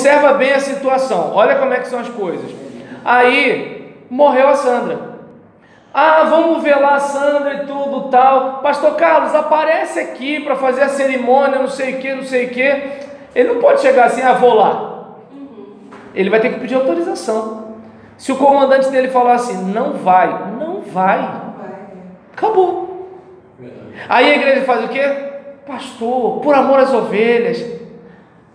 observa bem a situação, olha como é que são as coisas. Aí, morreu a Sandra. Ah, vamos ver lá a Sandra e tudo tal. Pastor Carlos, aparece aqui para fazer a cerimônia, não sei o que, não sei o que. Ele não pode chegar assim, vou lá. Ele vai ter que pedir autorização. Se o comandante dele falar assim, não vai, não vai. Acabou. Aí a igreja faz o quê? Pastor, por amor às ovelhas,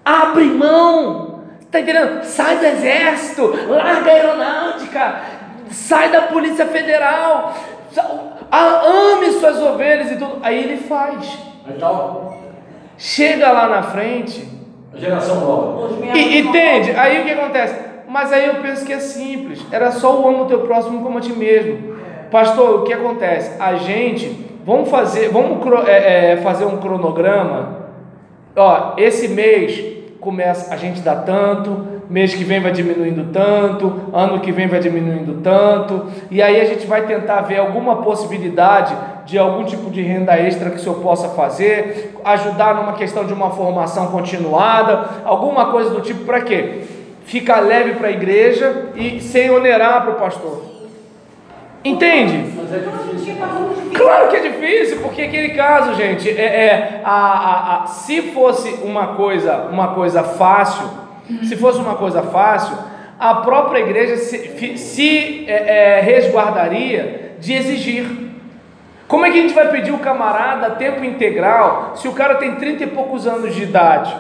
abre mão. Está entendendo? Sai do exército, larga a aeronáutica, sai da Polícia Federal, ame suas ovelhas e tudo. Aí ele faz. Então, chega lá na frente, a geração nova. E entende? Aí o que acontece? Mas aí eu penso que é simples. Era só o amo o teu próximo como a ti mesmo. Pastor, o que acontece? A gente, vamos fazer um cronograma. Ó, esse mês começa, a gente dá tanto, mês que vem vai diminuindo tanto, ano que vem vai diminuindo tanto, e aí a gente vai tentar ver alguma possibilidade de algum tipo de renda extra que o senhor possa fazer, ajudar numa questão de uma formação continuada, alguma coisa do tipo, para quê? Ficar leve para a igreja e sem onerar para o pastor. Entende? Mas é difícil. Claro que é difícil, porque aquele caso, gente, se fosse uma coisa fácil, a própria igreja se resguardaria de exigir. Como é que a gente vai pedir o camarada a tempo integral se o cara tem 30 e poucos anos de idade?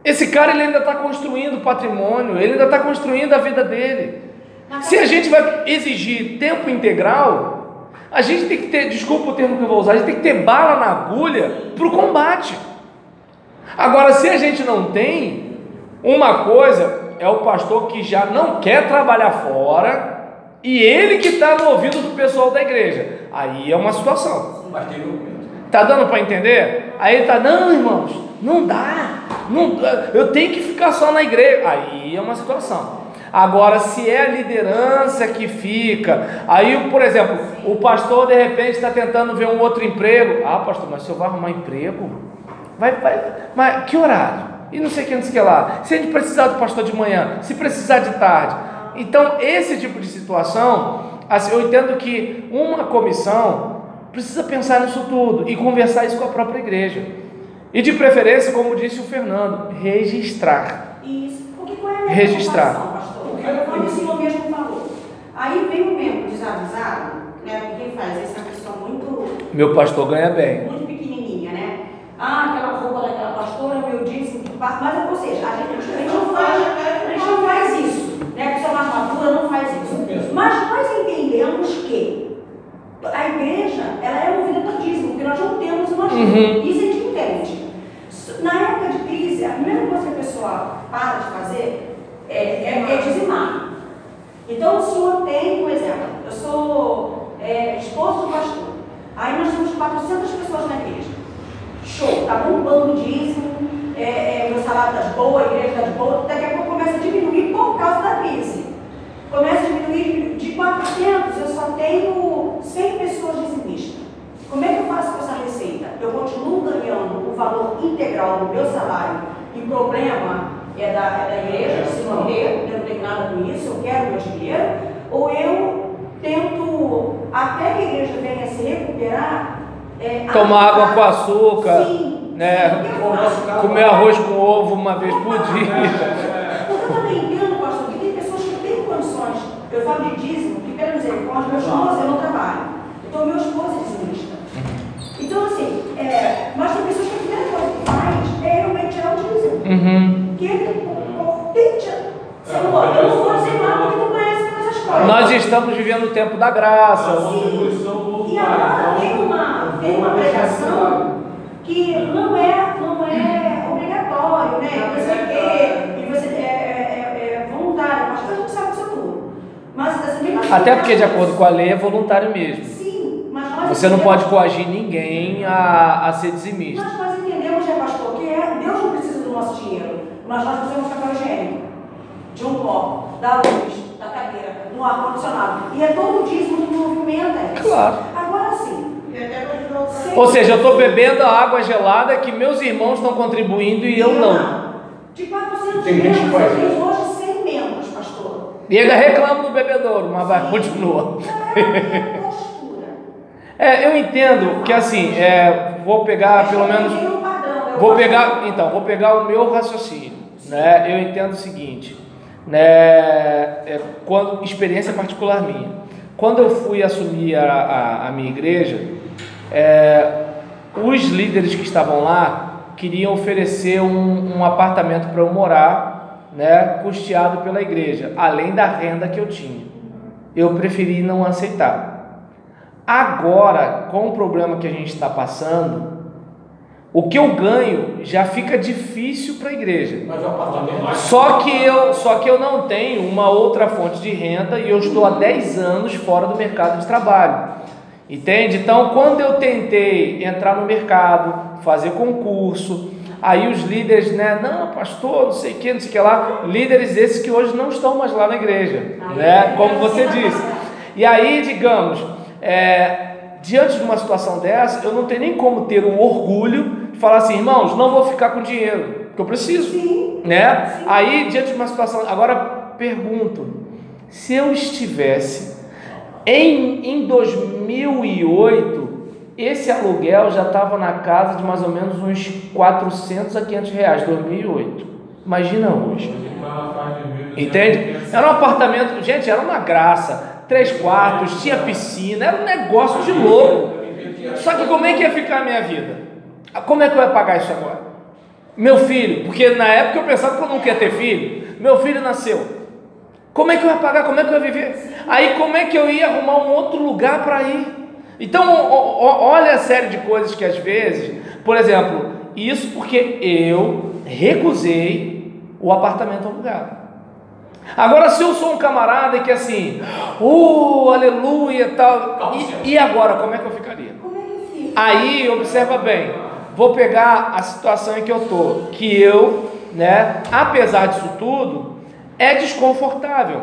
Esse cara ele ainda está construindo patrimônio, ele ainda está construindo a vida dele. Se a gente vai exigir tempo integral, a gente tem que ter, desculpa o termo que eu vou usar, a gente tem que ter bala na agulha para o combate. Agora, se a gente não tem, uma coisa é o pastor que já não quer trabalhar fora e ele que está no ouvido do pessoal da igreja. Aí é uma situação. Mas tem documento. Tá dando para entender? Aí ele tá, não, irmãos, não dá, eu tenho que ficar só na igreja. Aí é uma situação. Agora, se é a liderança que fica, aí, por exemplo, o pastor de repente está tentando ver um outro emprego. Ah, pastor, mas o senhor vai arrumar emprego? Vai, mas que horário? E não sei o que, não sei o que lá. Se a gente precisar do pastor de manhã, se precisar de tarde. Então, esse tipo de situação, assim, eu entendo que uma comissão precisa pensar nisso tudo e conversar isso com a própria igreja. E de preferência, como disse o Fernando, registrar. Isso. Porque qual é a minha registrar. pastor? Como o senhor mesmo falou. Aí vem um membro desavisado, né? Porque faz essa questão muito... Meu pastor ganha bem. Muito pequenininha, né? Ah, aquela roupa daquela pastora, meu dízimo, mas, ou seja, a gente não faz isso, né? A pessoa mais madura não faz isso. Mas nós entendemos que a igreja, ela é movida por dízimo, porque nós não temos uma ajuda. Isso a gente entende. Na época de crise, a primeira coisa que a pessoa para de fazer é dizimar. Então o senhor tem, por exemplo, eu sou esposo do pastor, aí nós temos 400 pessoas na igreja. Show, tá bombando o dízimo, meu salário está de boa, a igreja está de boa, daqui a pouco começa a diminuir por causa da crise. Começa a diminuir de 400, eu só tenho 100 pessoas dizimistas. Como é que eu faço com essa receita? Eu continuo ganhando o valor integral do meu salário e o problema é da igreja se manter, eu não tenho nada com isso, eu quero meu dinheiro, ou eu tento, até que a igreja venha se recuperar, tomar água com açúcar, sim, né? Comer arroz com ovo uma vez por dia. Porque eu também entendo, pastor, que tem pessoas que têm condições, eu falo de dízimo, que pelo dizer, com os meus esposos eu não trabalho, então meu esposo é dizimista. Então assim, mas tem pessoas que a primeira coisa que faz é realmente tirar o dízimo. Que ele tem que tirar. Senhor, eu não vou dizer nada porque tu conhece essas coisas. Nós estamos vivendo o tempo da graça. Sim. E agora tem uma pregação que não é obrigatório, né? Você é voluntário, mas a gente sabe disso tudo. Mas, assim, até porque de acordo com a lei é voluntário mesmo. Sim, mas nós você não pode coagir ninguém a ser dizimista. Mas nós entendemos, né, pastor, que Deus não precisa do nosso dinheiro, mas nós precisamos de papel higiênico, de um copo, da luz, da cadeira, no ar-condicionado. E é todo o dízimo que movimenta isso. Claro. Agora sim. Ou seja, eu estou bebendo a água gelada que meus irmãos estão contribuindo e eu não. De 400 Tem gente que membros, faz eu tenho isso. hoje 100 membros, pastor. E ainda reclama do bebedouro, mas vai, continua. Não é uma postura. Eu entendo que assim, vou pegar pelo menos. Vou pegar o meu raciocínio, né? Eu entendo o seguinte, né? Experiência particular minha. Quando eu fui assumir a minha igreja, os líderes que estavam lá queriam oferecer um apartamento para eu morar, né? Custeado pela igreja, além da renda que eu tinha. Eu preferi não aceitar. Agora, com o problema que a gente está passando, o que eu ganho já fica difícil para a igreja. Mas o apartamento... Só que eu não tenho uma outra fonte de renda e eu estou há 10 anos fora do mercado de trabalho. Entende? Então, quando eu tentei entrar no mercado, fazer concurso, aí os líderes, né? Não, pastor, não sei o que lá. Líderes esses que hoje não estão mais lá na igreja, né? Como você disse. E aí, digamos, diante de uma situação dessa, eu não tenho nem como ter um orgulho de falar assim, irmãos, não vou ficar com dinheiro, porque eu preciso, Sim. né? Sim. Aí, diante de uma situação... Agora, pergunto, se eu estivesse em 2008, esse aluguel já estava na casa de mais ou menos uns 400 a 500 reais, 2008. Imagina hoje. Entende? Era um apartamento, gente, era uma graça. 3 quartos, tinha piscina, era um negócio de louco. Só que como é que ia ficar a minha vida? Como é que eu ia pagar isso agora? Meu filho, porque na época eu pensava que eu não queria ter filho. Meu filho nasceu. Como é que eu ia pagar? Como é que eu ia viver? Aí como é que eu ia arrumar um outro lugar para ir? Então olha a série de coisas que às vezes, por exemplo, isso porque eu recusei o apartamento alugado. Agora, se eu sou um camarada que assim, aleluia, tal, e agora, como é que eu ficaria? Como é que fica? Aí, observa bem, vou pegar a situação em que eu estou, que eu, né, apesar disso tudo, é desconfortável,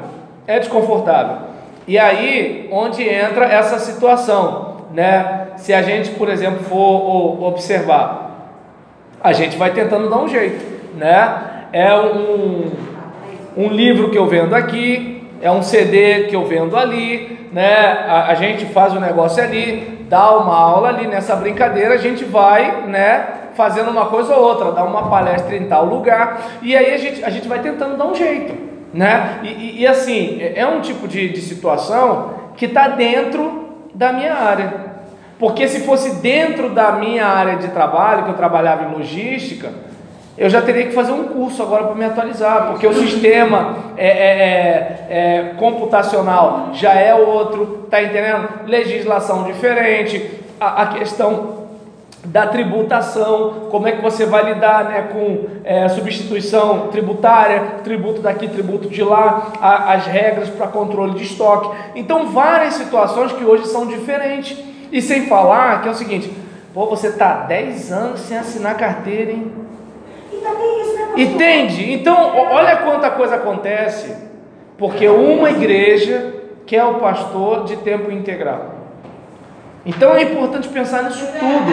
e aí, onde entra essa situação, né, se a gente, por exemplo, for observar, a gente vai tentando dar um jeito, né, um livro que eu vendo aqui, é um CD que eu vendo ali, né? A gente faz um negócio ali, dá uma aula ali, nessa brincadeira a gente vai, né, fazendo uma coisa ou outra, dá uma palestra em tal lugar, e aí a gente vai tentando dar um jeito, né? E assim, é um tipo de situação que está dentro da minha área, porque se fosse dentro da minha área de trabalho, que eu trabalhava em logística, eu já teria que fazer um curso agora para me atualizar, porque o sistema computacional já é outro, tá entendendo? Legislação diferente, a questão da tributação, como é que você vai lidar, né, com substituição tributária, tributo daqui, tributo de lá, as regras para controle de estoque. Então, várias situações que hoje são diferentes. E sem falar que é o seguinte, você está 10 anos sem assinar carteira, hein? Isso, né, Entende? Então, olha quanta coisa acontece, porque uma igreja quer o pastor de tempo integral. Então é importante pensar nisso tudo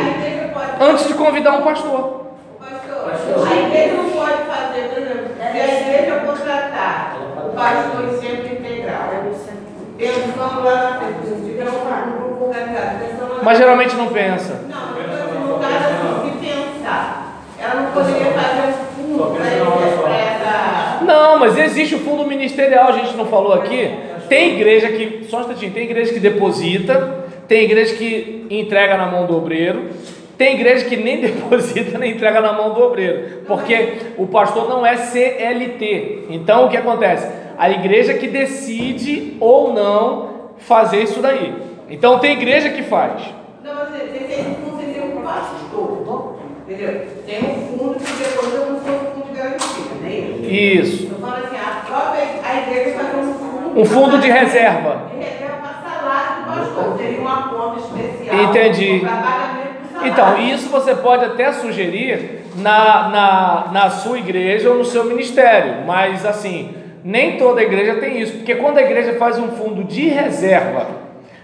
antes de convidar um pastor. Pastor, a igreja não pode fazer, por exemplo, se a igreja contratar o pastor em tempo integral, pensando lá na frente, se tiver um grupo organizado, pensando lá. Mas geralmente não pensa. Não, no caso assim, se pensar. Ela não poderia fazer um fundo para essa... Não, mas existe o fundo ministerial, a gente não falou aqui. Tem igreja que, só um instantinho, tem igreja que deposita, tem igreja que entrega na mão do obreiro, tem igreja que nem deposita nem entrega na mão do obreiro, porque o pastor não é CLT. Então o que acontece? A igreja que decide ou não fazer isso daí. Então tem igreja que faz. Não, mas tem um fundo, tem um pastor. Entendeu? Tem um fundo que depois eu não sou um fundo de garantia, não é isso? Isso. Eu falo assim, a igreja faz um fundo. Um fundo de reserva. De reserva para salário do pastor. Seria uma conta especial. Entendi. Para pagamento do salário. Então, isso você pode até sugerir na sua igreja ou no seu ministério, mas assim, nem toda igreja tem isso, porque quando a igreja faz um fundo de reserva,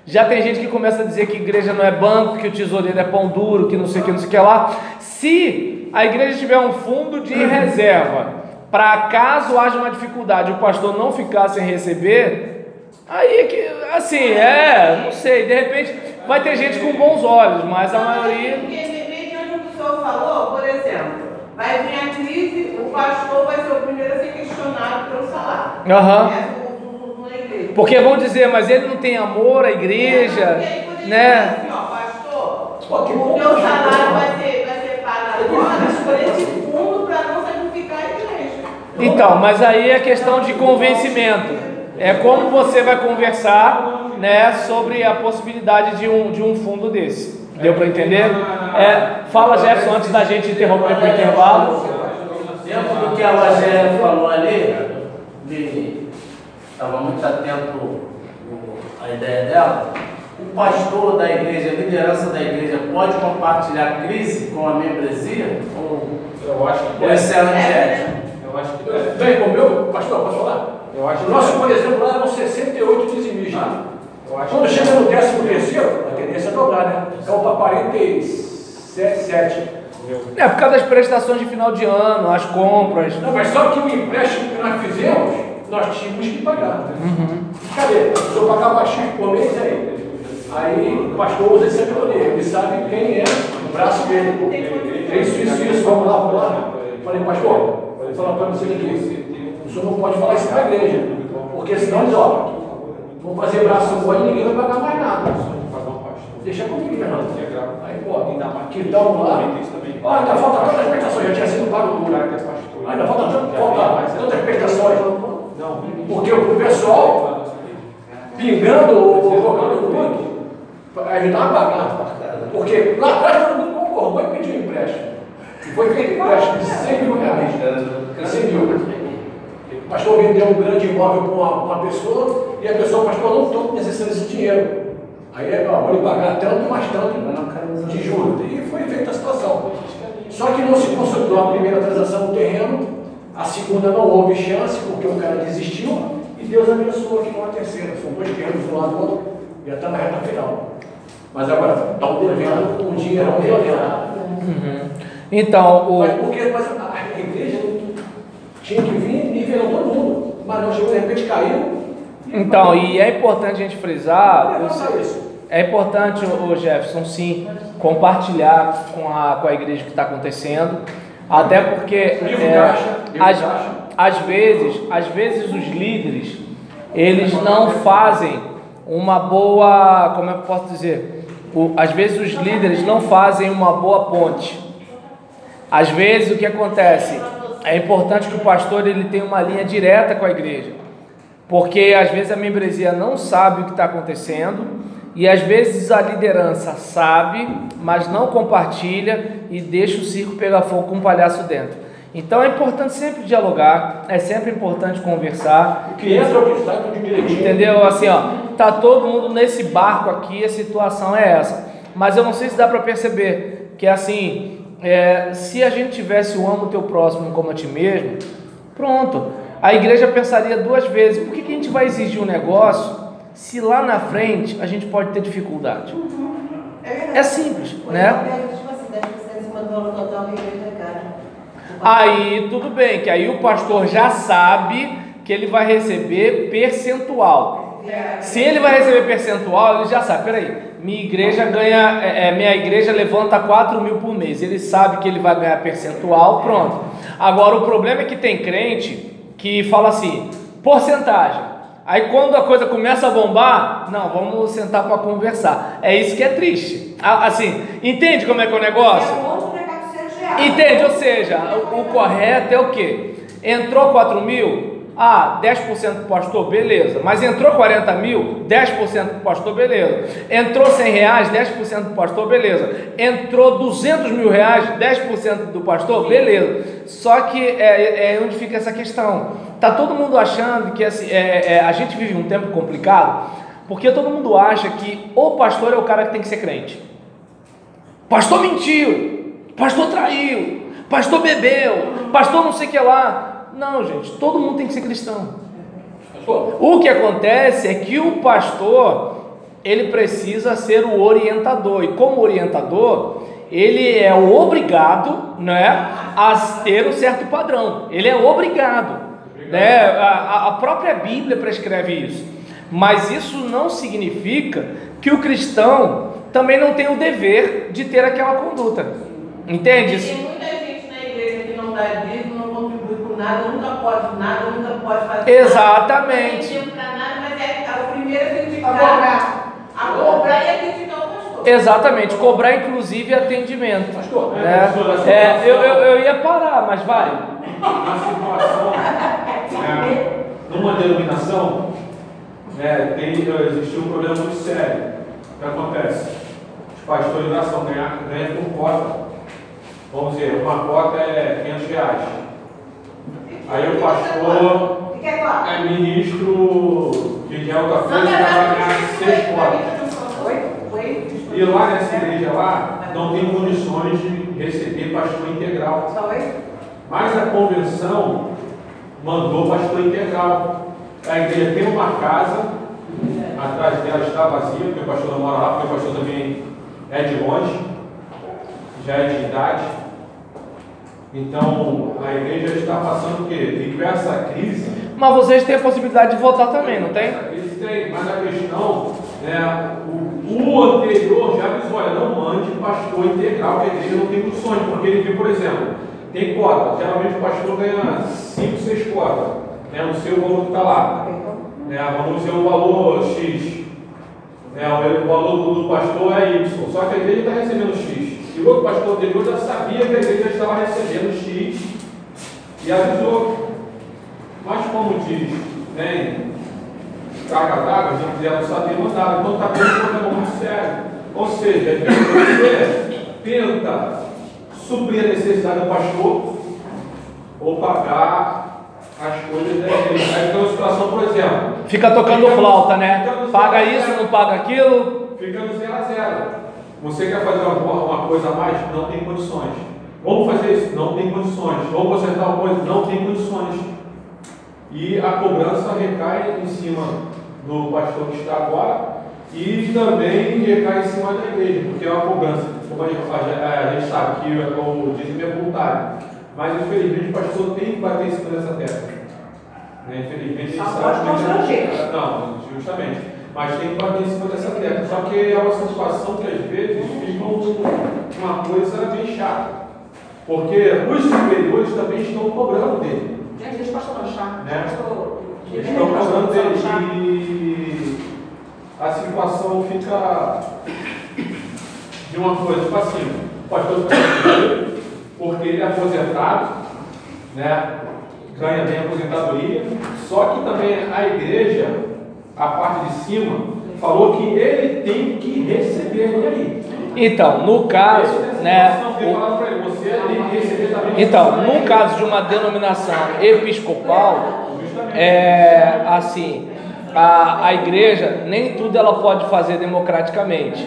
já tem gente que começa a dizer que igreja não é banco, que o tesoureiro é pão duro, que não sei o que, não sei o que lá. Se a igreja tiver um fundo de reserva para caso haja uma dificuldade, o pastor não ficar sem receber, aí é que, assim, não sei, de repente vai ter gente com bons olhos, mas a maioria... Porque mediante o que o senhor falou, por exemplo, vai vir a crise, o pastor vai ser o primeiro a ser questionado pelo salário. Aham. Na igreja. Porque vão dizer, mas ele não tem amor à igreja, né? Assim, ó, pastor, o meu salário vai ser pago agora por esse fundo para não sacrificar a igreja. Então, mas aí é questão de convencimento. É como você vai conversar, né, sobre a possibilidade de um fundo desse. Deu para entender? Fala, Jefferson, antes da gente interromper para o intervalo. Dentro do que a Lagé falou ali, estava muito atento à ideia dela. O pastor da igreja, a liderança da igreja, pode compartilhar a crise com a membresia? Eu acho que Ou isso é angélico? Eu acho que bem, o meu, pastor, posso falar? Eu acho que o nosso, por exemplo, lá eram 68 dizimistas. Quando chega no 13º, a tendência é dobrar, né? Então, para 47. Por causa das prestações de final de ano, as compras. Não, mas só que o empréstimo que nós fizemos, nós tínhamos que pagar. Cadê? Se eu pagar baixinho por mês, aí o pastor usa esse sabedoria, ele sabe quem é o braço dele. Isso, vamos lá. Falei, pastor, vou falar para vocês aqui. O senhor não pode falar isso para a igreja, porque senão eles, vão fazer braço bom e ninguém vai pagar mais nada. Deixa comigo, Fernando. Aí, quitão lá. Ainda falta tantas prestações, já tinha sido pago tudo. Ainda falta tantas prestações. Porque o pessoal, pingando ou jogando muito, para ajudar a pagar. Porque lá atrás todo mundo concordou e pediu empréstimo. E foi feito empréstimo de 100 mil reais. 100 mil. O pastor vendeu um grande imóvel para uma pessoa e a pessoa, pastor, não estou necessitando desse dinheiro. Aí vou lhe pagar tanto, mais tanto de juros. E foi feita a situação. Só que não se consolidou a primeira transação no terreno, a segunda não houve chance, porque o cara desistiu, e Deus abençoou aqui com a terceira. São 2 terrenos do lado do outro, já está na reta final. Mas agora estão devendo um dinheirão violento. Então, Mas a igreja tinha que vir nivelando todo mundo, mas não chegou, de repente caiu. Então, e é importante a gente frisar, Isso. é importante, o Jefferson, sim, compartilhar com a igreja o que está acontecendo, até porque às vezes os líderes, eles não fazem uma boa, como é que eu posso dizer, às vezes os líderes não fazem uma boa ponte. Às vezes o que acontece, é importante que o pastor ele tenha uma linha direta com a igreja, porque às vezes a membresia não sabe o que está acontecendo, e às vezes a liderança sabe, mas não compartilha e deixa o circo pegar fogo com um palhaço dentro. Então é importante sempre dialogar, é sempre importante conversar. O que entra, o que sai, tudo direitinho. Entendeu? Assim, tá todo mundo nesse barco aqui, a situação é essa. Mas eu não sei se dá para perceber que assim, se a gente tivesse o ama o teu próximo como a ti mesmo, pronto. A igreja pensaria 2 vezes, por que a gente vai exigir um negócio se lá na frente a gente pode ter dificuldade? É simples, né? Aí tudo bem, que aí o pastor já sabe que ele vai receber percentual. Se ele vai receber percentual, ele já sabe, peraí, minha igreja levanta 4 mil por mês, ele sabe que ele vai ganhar percentual, pronto. Agora o problema é que tem crente que fala assim, porcentagem. Aí quando a coisa começa a bombar, não, vamos sentar para conversar. É isso que é triste. Assim, entende como é que é o negócio? Entende? Ou seja, o correto é o quê? Entrou 4 mil, 10% para o pastor, beleza. Mas entrou 40 mil, 10% para o pastor, beleza. Entrou 100 reais, 10% para o pastor, beleza. Entrou 200 mil reais, 10% do pastor, beleza. Só que é onde fica essa questão. Tá todo mundo achando que assim, a gente vive um tempo complicado, porque todo mundo acha que o pastor é o cara que tem que ser crente. Pastor mentiu, pastor traiu, pastor bebeu, pastor não sei o que lá. Não, gente, todo mundo tem que ser cristão. O que acontece é que o pastor, ele precisa ser o orientador, e como orientador, ele é obrigado, né, a ter um certo padrão. Ele é obrigado, né? A própria Bíblia prescreve isso. Mas isso não significa que o cristão também não tem o dever de ter aquela conduta. Entende? Tem muita gente na igreja que não dá dízimo, não contribui com nada, nunca pode fazer Exatamente. nada. Não tem tempo para nada, mas é o primeiro a criticar. A cobrar e a criticar o pastor. Exatamente, cobrar inclusive atendimento. Pastor, Né? Eu ia parar, mas vai. Na situação, numa denominação, existiu um problema muito sério. O que acontece? Os pastores da ação ganham por cota. Vamos dizer, uma cota é R$500. Aí o pastor é ministro de alta feira e vai ganhar 6 cotas. E lá nessa igreja lá, não tem condições de receber pastor integral. Mas a convenção mandou pastor integral. A igreja tem uma casa, atrás dela está vazia, porque o pastor não mora lá, porque o pastor também é de longe, já é de idade. Então, a igreja está passando o quê? Diversa crise. Mas vocês têm a possibilidade de votar também, não tem? Essa crise tem, mas a questão, o anterior já avisou, olha, não mande pastor integral, que a igreja não tem condições, porque ele viu, por exemplo, tem cota, geralmente o pastor ganha 5, 6 cotas, não sei o valor que está lá, vamos dizer o valor X, o valor do pastor é Y, só que a igreja está recebendo X. E o outro pastor anterior já sabia que a igreja estava recebendo X e avisou. Mas como diz, carga d'água, se quiser não saber, mandar. Então está tendo um problema muito sério. Ou seja, você tenta suprir a necessidade do pastor ou pagar as coisas da igreja. Aí tem uma situação, por exemplo. Fica tocando flauta, né? Paga isso, não paga aquilo. Fica no 0 a 0. Você quer fazer uma coisa a mais? Não tem condições. Vamos fazer isso? Não tem condições. Vamos consertar uma coisa? Não tem condições. E a cobrança recai em cima do pastor que está agora e também recai em cima da igreja, porque é uma cobrança. Como a gente sabe que o dízimo é voluntário, mas infelizmente o pastor tem que bater em cima dessa tecla. Infelizmente ele sabe que não, justamente. Mas tem que bater em cima dessa tecla. Só que é uma situação que às vezes fica uma coisa bem chata. Porque os superiores também estão cobrando dele. Gente, deixa o pastor lanchar. Eles estão cobrando dele. E a situação fica de uma coisa, tipo assim, o pastor fica porque ele é aposentado, ganha bem a aposentadoria, só que também a igreja, a parte de cima, falou que ele tem que receber ele aí. Então, no caso, então, no caso de uma denominação episcopal, assim, a igreja nem tudo ela pode fazer democraticamente,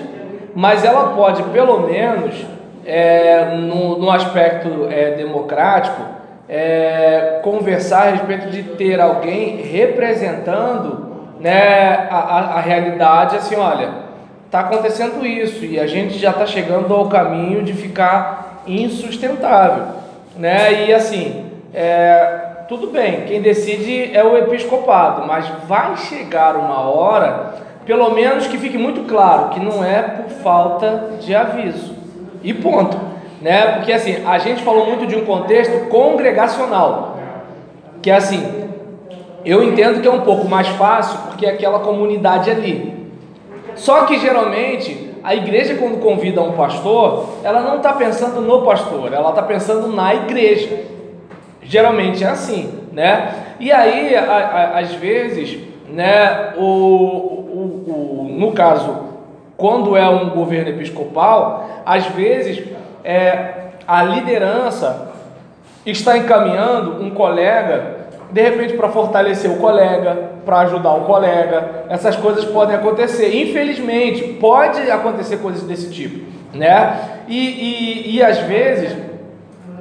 mas ela pode pelo menos no aspecto democrático conversar a respeito de ter alguém representando a realidade, assim, olha, está acontecendo isso e a gente já está chegando ao caminho de ficar insustentável, e assim, tudo bem, quem decide é o episcopado, mas vai chegar uma hora, pelo menos que fique muito claro que não é por falta de aviso, e ponto, porque assim, a gente falou muito de um contexto congregacional, que assim, eu entendo que é um pouco mais fácil, porque é aquela comunidade ali. Só que geralmente a igreja, quando convida um pastor, ela não está pensando no pastor, ela está pensando na igreja. Geralmente é assim, E aí, às vezes, no caso, quando é um governo episcopal, às vezes a liderança está encaminhando um colega, de repente para fortalecer o colega, para ajudar o colega. Essas coisas podem acontecer, infelizmente pode acontecer coisas desse tipo, e às vezes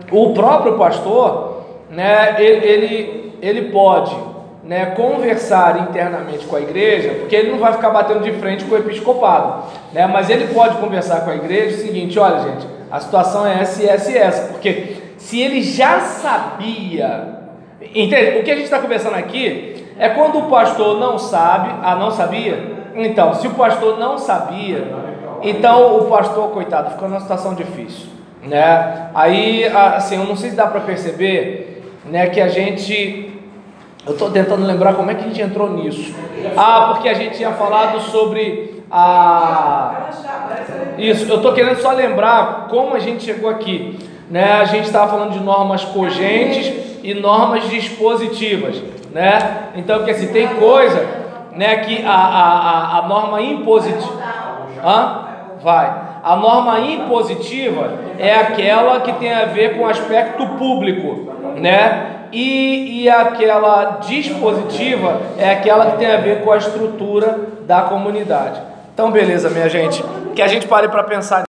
o próprio pastor, ele pode, conversar internamente com a igreja, porque ele não vai ficar batendo de frente com o episcopado, mas ele pode conversar com a igreja o seguinte: olha, gente, A situação é essa e essa e essa, porque se ele já sabia, entende? O que a gente está conversando aqui é quando o pastor não sabe, não sabia. Então, se o pastor não sabia, então o pastor, coitado, ficou numa situação difícil, né? Aí, assim, eu não sei se dá para perceber, né, que a gente, eu estou tentando lembrar como é que a gente entrou nisso. Porque a gente tinha falado sobre isso, eu estou querendo só lembrar como a gente chegou aqui, né? A gente estava falando de normas cogentes e normas dispositivas, né? Então, porque assim, tem coisa, né, que a norma impositiva, a norma impositiva é aquela que tem a ver com o aspecto público, né? E aquela dispositiva é aquela que tem a ver com a estrutura da comunidade. Então, beleza, minha gente, que a gente pare para pensar